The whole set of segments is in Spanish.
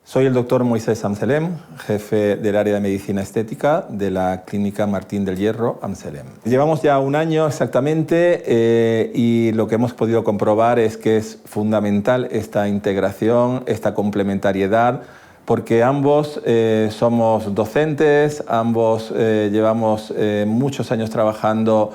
Soy el doctor Moisés Amselem, jefe del área de medicina estética de la clínica Martín del Hierro Amselem. Llevamos ya un año exactamente y lo que hemos podido comprobar es que es fundamental esta integración, esta complementariedad, porque ambos somos docentes, ambos llevamos muchos años trabajando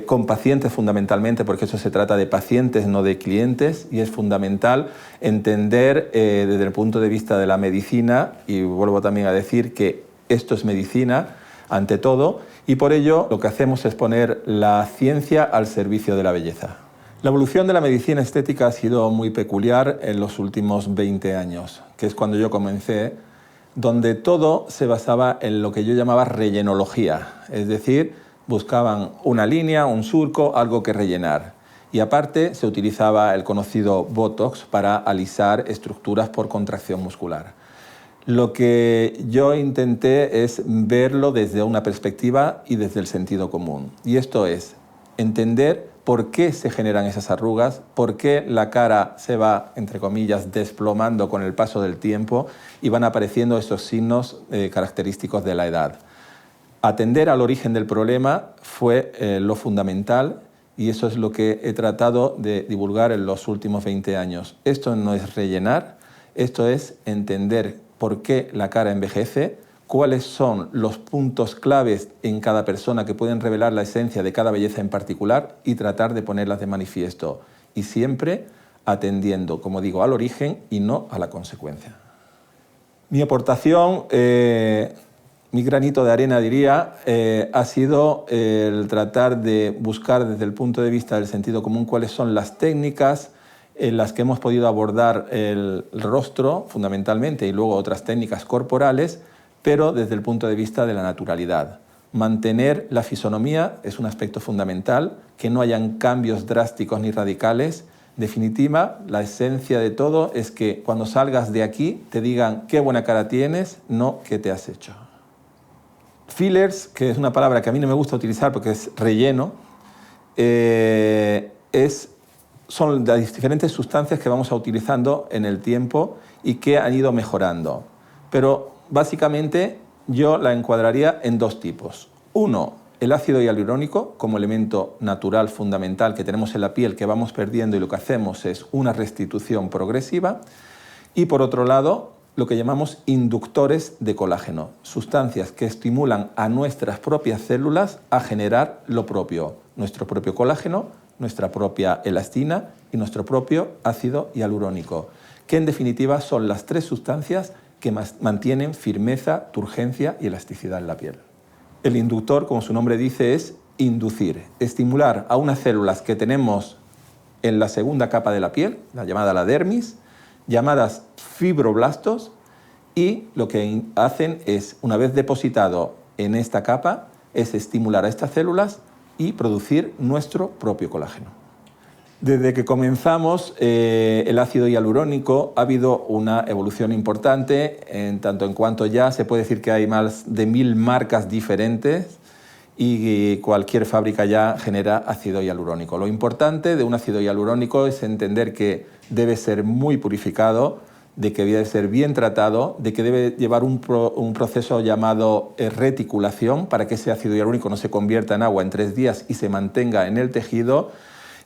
con pacientes fundamentalmente, porque eso se trata de pacientes, no de clientes, y es fundamental entender desde el punto de vista de la medicina, y vuelvo también a decir que esto es medicina ante todo, y por ello lo que hacemos es poner la ciencia al servicio de la belleza. La evolución de la medicina estética ha sido muy peculiar en los últimos 20 años, que es cuando yo comencé, donde todo se basaba en lo que yo llamaba rellenología, es decir, buscaban una línea, un surco, algo que rellenar. Y aparte se utilizaba el conocido Botox para alisar estructuras por contracción muscular. Lo que yo intenté es verlo desde una perspectiva y desde el sentido común. Y esto es entender por qué se generan esas arrugas, por qué la cara se va, entre comillas, desplomando con el paso del tiempo y van apareciendo esos signos característicos de la edad. Atender al origen del problema fue lo fundamental y eso es lo que he tratado de divulgar en los últimos 20 años. Esto no es rellenar, esto es entender por qué la cara envejece, cuáles son los puntos claves en cada persona que pueden revelar la esencia de cada belleza en particular y tratar de ponerlas de manifiesto. Y siempre atendiendo, como digo, al origen y no a la consecuencia. Mi aportación... Mi granito de arena, diría, ha sido el tratar de buscar desde el punto de vista del sentido común cuáles son las técnicas en las que hemos podido abordar el rostro, fundamentalmente, y luego otras técnicas corporales, pero desde el punto de vista de la naturalidad. Mantener la fisonomía es un aspecto fundamental, que no hayan cambios drásticos ni radicales. En definitiva, la esencia de todo es que cuando salgas de aquí te digan qué buena cara tienes, no qué te has hecho. Fillers, que es una palabra que a mí no me gusta utilizar porque es relleno, son las diferentes sustancias que vamos utilizando en el tiempo y que han ido mejorando. Pero básicamente yo la encuadraría en dos tipos. Uno, el ácido hialurónico como elemento natural fundamental que tenemos en la piel que vamos perdiendo y lo que hacemos es una restitución progresiva. Y por otro lado, lo que llamamos inductores de colágeno, sustancias que estimulan a nuestras propias células a generar lo propio, nuestro propio colágeno, nuestra propia elastina y nuestro propio ácido hialurónico, que en definitiva son las tres sustancias que mantienen firmeza, turgencia y elasticidad en la piel. El inductor, como su nombre dice, es inducir, estimular a unas células que tenemos en la segunda capa de la piel, la llamada la dermis, llamadas fibroblastos, y lo que hacen es, una vez depositado en esta capa, es estimular a estas células y producir nuestro propio colágeno. Desde que comenzamos el ácido hialurónico ha habido una evolución importante, en tanto en cuanto ya se puede decir que hay más de 1000 marcas diferentes y cualquier fábrica ya genera ácido hialurónico. Lo importante de un ácido hialurónico es entender que debe ser muy purificado, de que debe ser bien tratado, de que debe llevar un proceso llamado reticulación para que ese ácido hialurónico no se convierta en agua en 3 días y se mantenga en el tejido,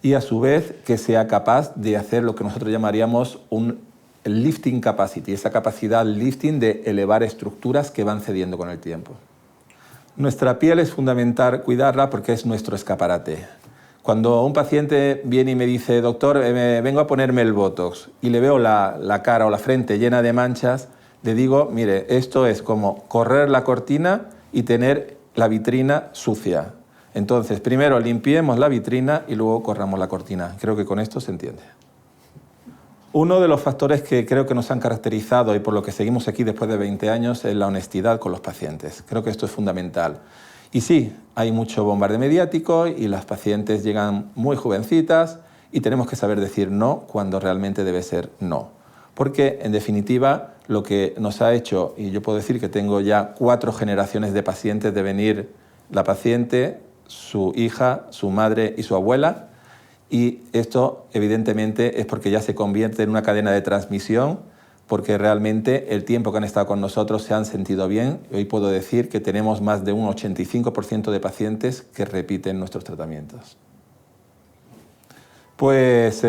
y a su vez que sea capaz de hacer lo que nosotros llamaríamos un lifting capacity, esa capacidad lifting de elevar estructuras que van cediendo con el tiempo. Nuestra piel es fundamental cuidarla porque es nuestro escaparate. Cuando un paciente viene y me dice, doctor, vengo a ponerme el Botox, y le veo la cara o la frente llena de manchas, le digo, mire, esto es como correr la cortina y tener la vitrina sucia. Entonces, primero limpiemos la vitrina y luego corramos la cortina. Creo que con esto se entiende. Uno de los factores que creo que nos han caracterizado y por lo que seguimos aquí después de 20 años es la honestidad con los pacientes. Creo que esto es fundamental. Y sí, hay mucho bombardeo mediático y las pacientes llegan muy jovencitas y tenemos que saber decir no cuando realmente debe ser no. Porque, en definitiva, lo que nos ha hecho, y yo puedo decir que tengo ya 4 generaciones de pacientes de venir la paciente, su hija, su madre y su abuela, y esto evidentemente es porque ya se convierte en una cadena de transmisión porque realmente el tiempo que han estado con nosotros se han sentido bien. Hoy puedo decir que tenemos más de un 85% de pacientes que repiten nuestros tratamientos. Pues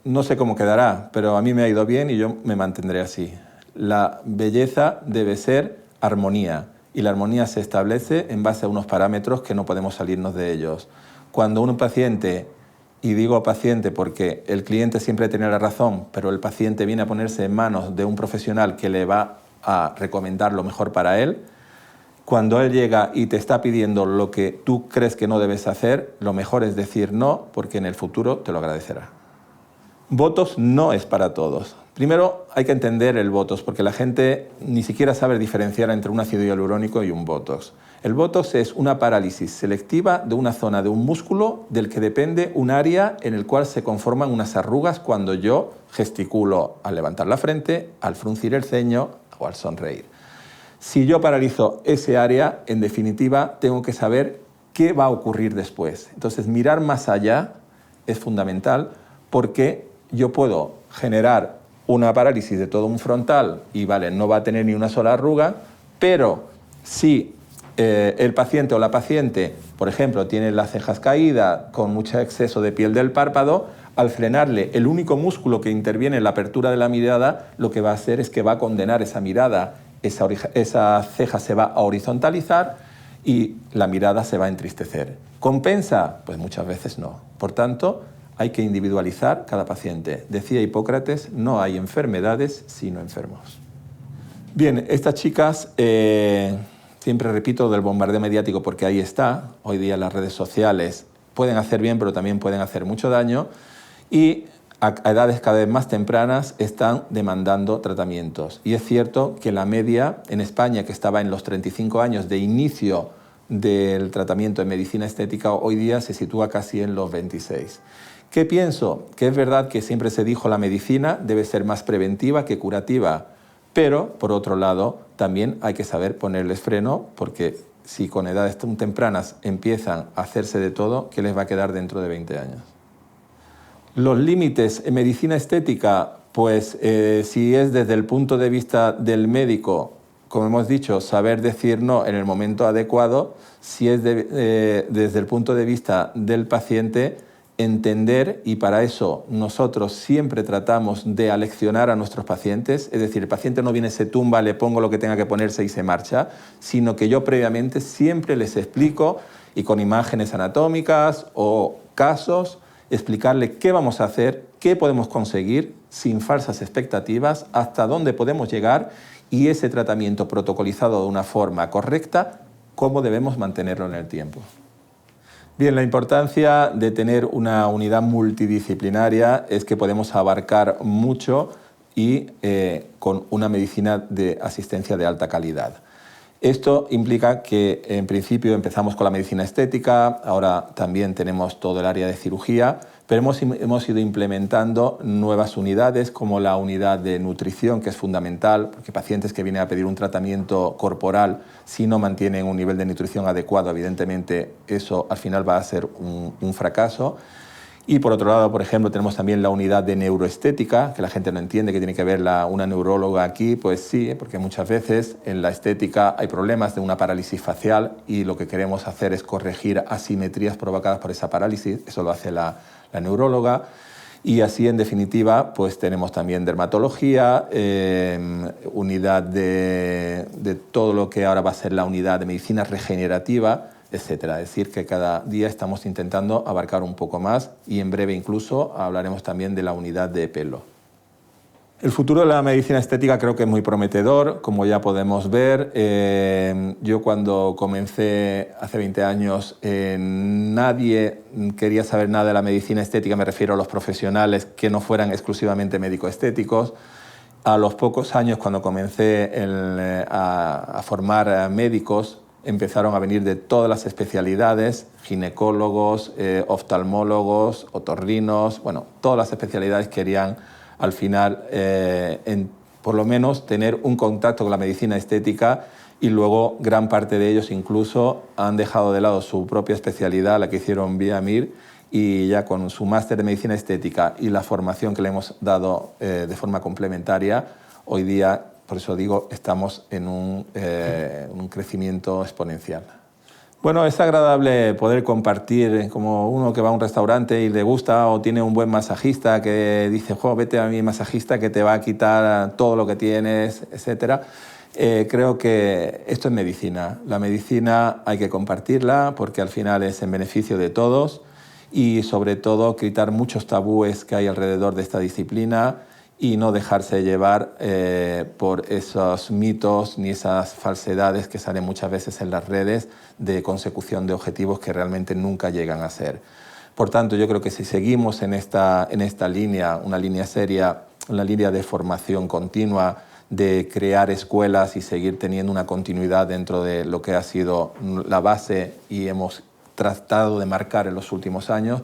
no sé cómo quedará, pero a mí me ha ido bien y yo me mantendré así. La belleza debe ser armonía, y la armonía se establece en base a unos parámetros que no podemos salirnos de ellos. Cuando un paciente, y digo paciente porque el cliente siempre tiene la razón, pero el paciente viene a ponerse en manos de un profesional que le va a recomendar lo mejor para él, cuando él llega y te está pidiendo lo que tú crees que no debes hacer, lo mejor es decir no, porque en el futuro te lo agradecerá. Botox no es para todos. Primero hay que entender el Botox, porque la gente ni siquiera sabe diferenciar entre un ácido hialurónico y un Botox. El Botox es una parálisis selectiva de una zona de un músculo del que depende un área en el cual se conforman unas arrugas cuando yo gesticulo al levantar la frente, al fruncir el ceño o al sonreír. Si yo paralizo ese área, en definitiva, tengo que saber qué va a ocurrir después. Entonces, mirar más allá es fundamental, porque yo puedo generar una parálisis de todo un frontal y vale, no va a tener ni una sola arruga, pero si el paciente o la paciente, por ejemplo, tiene las cejas caídas con mucho exceso de piel del párpado, al frenarle el único músculo que interviene en la apertura de la mirada, lo que va a hacer es que va a condenar esa mirada, esa ceja se va a horizontalizar y la mirada se va a entristecer. ¿Compensa? Pues muchas veces no. Por tanto, hay que individualizar cada paciente. Decía Hipócrates, no hay enfermedades sino enfermos. Bien, estas chicas, siempre repito del bombardeo mediático porque ahí está, hoy día las redes sociales pueden hacer bien pero también pueden hacer mucho daño, y a edades cada vez más tempranas están demandando tratamientos. Y es cierto que la media en España, que estaba en los 35 años de inicio del tratamiento en medicina estética, hoy día se sitúa casi en los 26. ¿Qué pienso? Que es verdad que siempre se dijo la medicina debe ser más preventiva que curativa, pero por otro lado también hay que saber ponerles freno, porque si con edades tan tempranas empiezan a hacerse de todo, ¿qué les va a quedar dentro de 20 años? Los límites en medicina estética, pues si es desde el punto de vista del médico, como hemos dicho, saber decir no en el momento adecuado. Si es desde el punto de vista del paciente, entender, y para eso nosotros siempre tratamos de aleccionar a nuestros pacientes, es decir, el paciente no viene, se tumba, le pongo lo que tenga que ponerse y se marcha, sino que yo previamente siempre les explico, y con imágenes anatómicas o casos, explicarle qué vamos a hacer, qué podemos conseguir sin falsas expectativas, hasta dónde podemos llegar, y ese tratamiento protocolizado de una forma correcta, cómo debemos mantenerlo en el tiempo. Bien, la importancia de tener una unidad multidisciplinaria es que podemos abarcar mucho y con una medicina de asistencia de alta calidad. Esto implica que en principio empezamos con la medicina estética, ahora también tenemos todo el área de cirugía, pero hemos ido implementando nuevas unidades como la unidad de nutrición, que es fundamental, porque pacientes que vienen a pedir un tratamiento corporal, si no mantienen un nivel de nutrición adecuado, evidentemente eso al final va a ser un fracaso. Y por otro lado, por ejemplo, tenemos también la unidad de neuroestética, que la gente no entiende que tiene que ver una neuróloga aquí. Pues sí, porque muchas veces en la estética hay problemas de una parálisis facial y lo que queremos hacer es corregir asimetrías provocadas por esa parálisis. Eso lo hace la neuróloga. Y así, en definitiva, pues tenemos también dermatología, unidad de todo lo que ahora va a ser la unidad de medicina regenerativa, etcétera. Es decir, que cada día estamos intentando abarcar un poco más, y en breve incluso hablaremos también de la unidad de pelo. El futuro de la medicina estética creo que es muy prometedor, como ya podemos ver. Yo cuando comencé hace 20 años, nadie quería saber nada de la medicina estética, me refiero a los profesionales que no fueran exclusivamente médico-estéticos. A los pocos años, cuando comencé a formar médicos, empezaron a venir de todas las especialidades, ginecólogos, oftalmólogos, otorrinos, bueno, todas las especialidades querían al final, por lo menos, tener un contacto con la medicina estética, y luego gran parte de ellos incluso han dejado de lado su propia especialidad, la que hicieron vía MIR, y ya con su máster de medicina estética y la formación que le hemos dado de forma complementaria, hoy día, por eso digo, estamos en un crecimiento exponencial. Bueno, es agradable poder compartir, como uno que va a un restaurante y le gusta o tiene un buen masajista que dice, jo, vete a mi masajista que te va a quitar todo lo que tienes, etc. Creo que esto es medicina. La medicina hay que compartirla porque al final es en beneficio de todos y sobre todo quitar muchos tabúes que hay alrededor de esta disciplina y no dejarse llevar por esos mitos ni esas falsedades que salen muchas veces en las redes de consecución de objetivos que realmente nunca llegan a ser. Por tanto, yo creo que si seguimos en esta línea, una línea seria, una línea de formación continua, de crear escuelas y seguir teniendo una continuidad dentro de lo que ha sido la base y hemos tratado de marcar en los últimos años,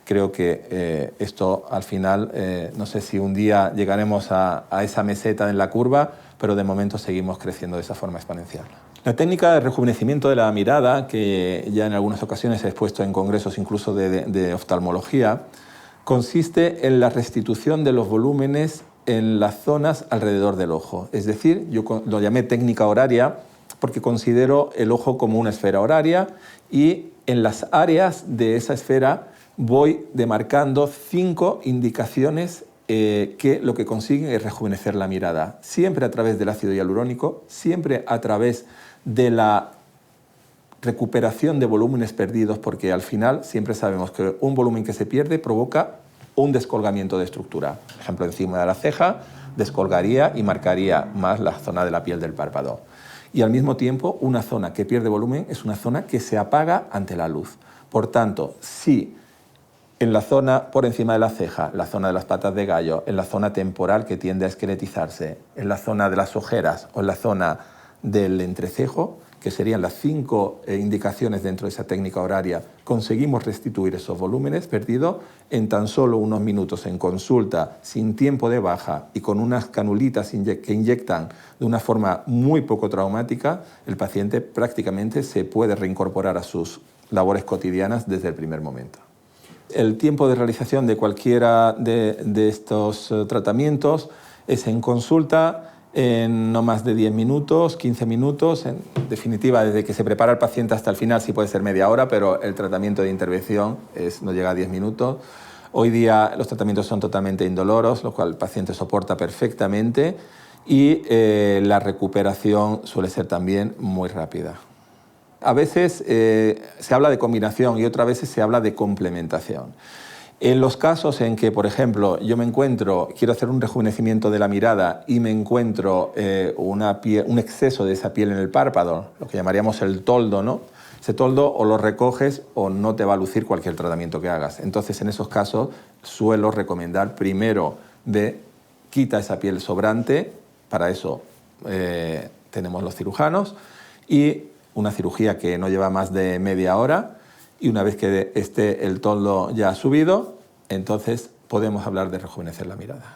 creo que esto al final, no sé si un día llegaremos a esa meseta en la curva, pero de momento seguimos creciendo de esa forma exponencial. La técnica de rejuvenecimiento de la mirada, que ya en algunas ocasiones he expuesto en congresos incluso de oftalmología, consiste en la restitución de los volúmenes en las zonas alrededor del ojo. Es decir, yo lo llamé técnica horaria porque considero el ojo como una esfera horaria y en las áreas de esa esfera voy demarcando 5 indicaciones que lo que consiguen es rejuvenecer la mirada, siempre a través del ácido hialurónico, siempre a través de la recuperación de volúmenes perdidos, porque al final siempre sabemos que un volumen que se pierde provoca un descolgamiento de estructura. Por ejemplo, encima de la ceja descolgaría y marcaría más la zona de la piel del párpado. Y al mismo tiempo, una zona que pierde volumen es una zona que se apaga ante la luz. Por tanto, si en la zona por encima de la ceja, la zona de las patas de gallo, en la zona temporal que tiende a esqueletizarse, en la zona de las ojeras o en la zona del entrecejo, que serían las 5 indicaciones dentro de esa técnica horaria, conseguimos restituir esos volúmenes perdidos en tan solo unos minutos en consulta, sin tiempo de baja y con unas canulitas que inyectan de una forma muy poco traumática, el paciente prácticamente se puede reincorporar a sus labores cotidianas desde el primer momento. El tiempo de realización de cualquiera de estos tratamientos es en consulta en no más de 10 minutos, 15 minutos. En definitiva, desde que se prepara el paciente hasta el final sí puede ser media hora, pero el tratamiento de intervención no llega a 10 minutos. Hoy día los tratamientos son totalmente indoloros, lo cual el paciente soporta perfectamente y la recuperación suele ser también muy rápida. A veces se habla de combinación y otras veces se habla de complementación. En los casos en que, por ejemplo, yo quiero hacer un rejuvenecimiento de la mirada y me encuentro un exceso de esa piel en el párpado, lo que llamaríamos el toldo, ¿no? Ese toldo o lo recoges o no te va a lucir cualquier tratamiento que hagas. Entonces, en esos casos, suelo recomendar primero quita esa piel sobrante, para eso tenemos los cirujanos, y una cirugía que no lleva más de media hora, y una vez que esté el toldo ya subido, entonces podemos hablar de rejuvenecer la mirada.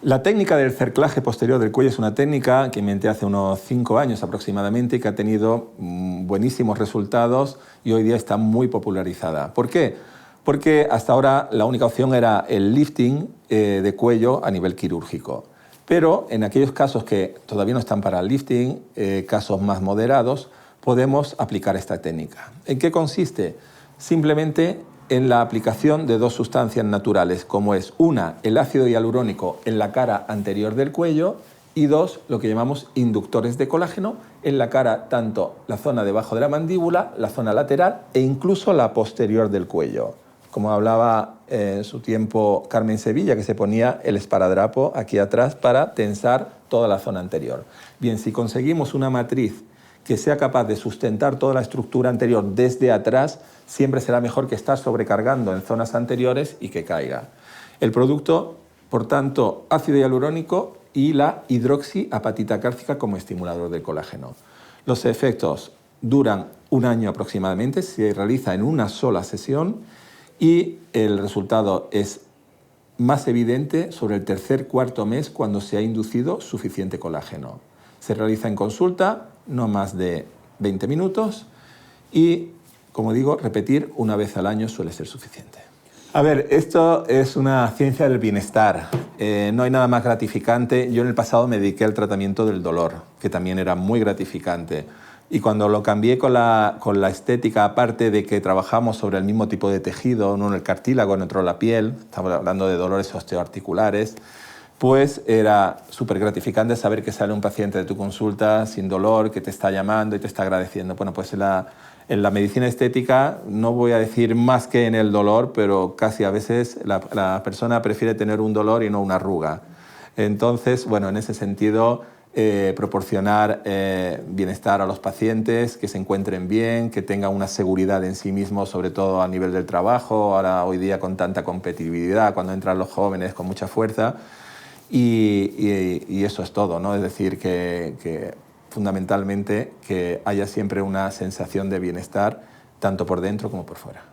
La técnica del cerclaje posterior del cuello es una técnica que inventé hace unos 5 años aproximadamente y que ha tenido buenísimos resultados y hoy día está muy popularizada. ¿Por qué? Porque hasta ahora la única opción era el lifting de cuello a nivel quirúrgico. Pero en aquellos casos que todavía no están para el lifting, casos más moderados, podemos aplicar esta técnica. ¿En qué consiste? Simplemente en la aplicación de 2 sustancias naturales, como es una, el ácido hialurónico en la cara anterior del cuello y 2, lo que llamamos inductores de colágeno en la cara, tanto la zona debajo de la mandíbula, la zona lateral e incluso la posterior del cuello. Como hablaba en su tiempo Carmen Sevilla, que se ponía el esparadrapo aquí atrás para tensar toda la zona anterior. Bien, si conseguimos una matriz que sea capaz de sustentar toda la estructura anterior desde atrás, siempre será mejor que estar sobrecargando en zonas anteriores y que caiga. El producto, por tanto, ácido hialurónico y la hidroxiapatita cálcica como estimulador del colágeno. Los efectos duran 1 año aproximadamente, se realiza en una sola sesión y el resultado es más evidente sobre el 3.º, 4.º mes cuando se ha inducido suficiente colágeno. Se realiza en consulta, no más de 20 minutos y, como digo, repetir 1 vez al año suele ser suficiente. A ver, esto es una ciencia del bienestar. No hay nada más gratificante. Yo en el pasado me dediqué al tratamiento del dolor, que también era muy gratificante. Y cuando lo cambié con la estética, aparte de que trabajamos sobre el mismo tipo de tejido, uno en el cartílago, en otro la piel, estamos hablando de dolores osteoarticulares, pues era súper gratificante saber que sale un paciente de tu consulta sin dolor, que te está llamando y te está agradeciendo. Bueno, pues en la medicina estética, no voy a decir más que en el dolor, pero casi a veces la persona prefiere tener un dolor y no una arruga. Entonces, bueno, en ese sentido, proporcionar bienestar a los pacientes, que se encuentren bien, que tengan una seguridad en sí mismos, sobre todo a nivel del trabajo, ahora hoy día con tanta competitividad, cuando entran los jóvenes con mucha fuerza, y eso es todo, ¿no? Es decir, que fundamentalmente que haya siempre una sensación de bienestar, tanto por dentro como por fuera.